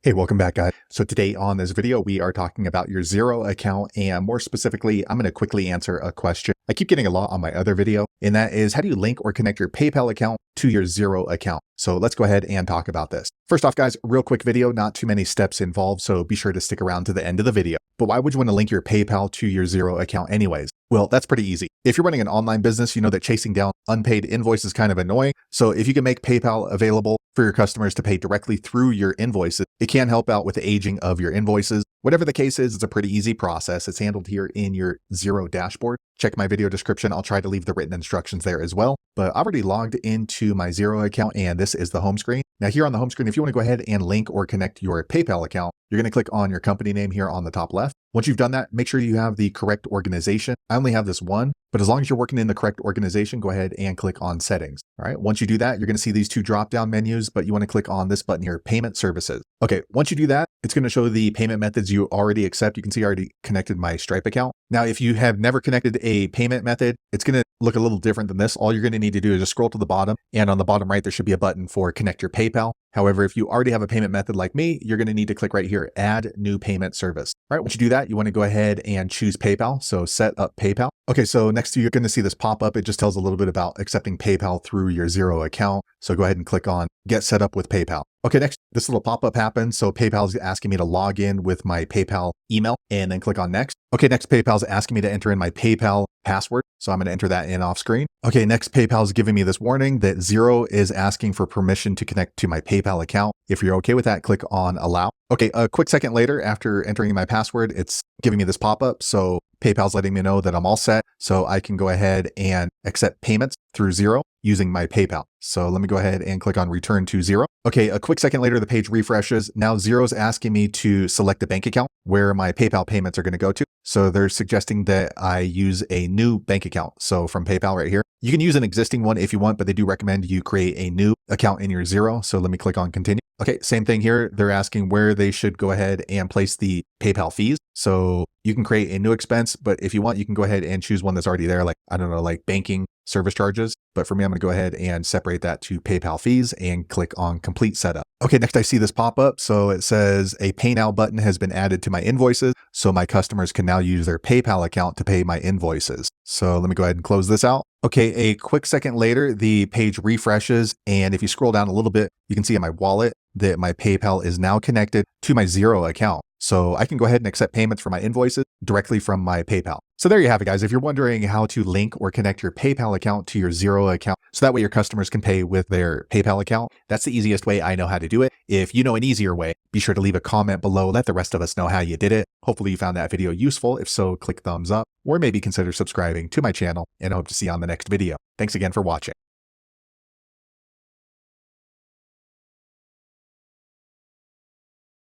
Hey, welcome back, guys. So today on this video, we are talking about your Xero account, and more specifically, I'm going to quickly answer a question I keep getting a lot on my other video, and that is, how do you link or connect your PayPal account to your Xero account? So let's go ahead and talk about this. First off, guys, real quick video, not too many steps involved, so be sure to stick around to the end of the video. But why would you want to link your PayPal to your Xero account anyways? Well, that's pretty easy. If you're running an online business, you know that chasing down unpaid invoices is kind of annoying. So if you can make PayPal available for your customers to pay directly through your invoices, it can help out with the aging of your invoices. Whatever the case is, it's a pretty easy process. It's handled here in your Xero dashboard. Check my video description. I'll try to leave the written instructions there as well. But I've already logged into my Xero account, and this is the home screen. Now here on the home screen, if you want to go ahead and link or connect your PayPal account, you're going to click on your company name here on the top left. Once you've done that, make sure you have the correct organization. I only have this one, but as long as you're working in the correct organization, go ahead and click on settings. All right. Once you do that, you're going to see these two drop-down menus, but you want to click on this button here, payment services. Okay. Once you do that, it's going to show the payment methods you already accept. You can see I already connected my Stripe account. Now, if you have never connected a payment method, it's going to look a little different than this. All you're going to need to do is just scroll to the bottom, and on the bottom right, there should be a button for connect your PayPal. However, if you already have a payment method like me, you're going to need to click right here, add new payment service. All right, once you do that, you want to go ahead and choose PayPal. So set up PayPal. Okay, so next you're going to see this pop up. It just tells a little bit about accepting PayPal through your Xero account. So go ahead and click on get set up with PayPal. Okay, next, this little pop-up happens. So PayPal is asking me to log in with my PayPal email and then click on next. Okay, next PayPal is asking me to enter in my PayPal password. So I'm going to enter that in off screen. Okay, next PayPal is giving me this warning that Xero is asking for permission to connect to my PayPal account. If you're okay with that, click on allow. Okay, a quick second later, after entering my password, it's giving me this pop-up. So PayPal's letting me know that I'm all set. So I can go ahead and accept payments through Xero using my PayPal. So let me go ahead and click on return to Xero. Okay, a quick second later, the page refreshes. Now Xero's asking me to select a bank account where my PayPal payments are going to go to. So they're suggesting that I use a new bank account. So from PayPal right here, you can use an existing one if you want, but they do recommend you create a new account in your Xero. So let me click on continue. Okay, same thing here. They're asking where they should go ahead and place the PayPal fees. So you can create a new expense, but if you want, you can go ahead and choose one that's already there. Like, I don't know, like banking service charges. But for me, I'm going to go ahead and separate that to PayPal fees and click on complete setup. Okay, next I see this pop up. So it says a pay now button has been added to my invoices. So my customers can now use their PayPal account to pay my invoices. So let me go ahead and close this out. Okay, a quick second later, the page refreshes. And if you scroll down a little bit, you can see in my wallet that my PayPal is now connected to my Xero account. So I can go ahead and accept payments for my invoices directly from my PayPal. So there you have it, guys. If you're wondering how to link or connect your PayPal account to your Xero account, so that way your customers can pay with their PayPal account, that's the easiest way I know how to do it. If you know an easier way, be sure to leave a comment below. Let the rest of us know how you did it. Hopefully you found that video useful. If so, click thumbs up or maybe consider subscribing to my channel, and I hope to see you on the next video. Thanks again for watching.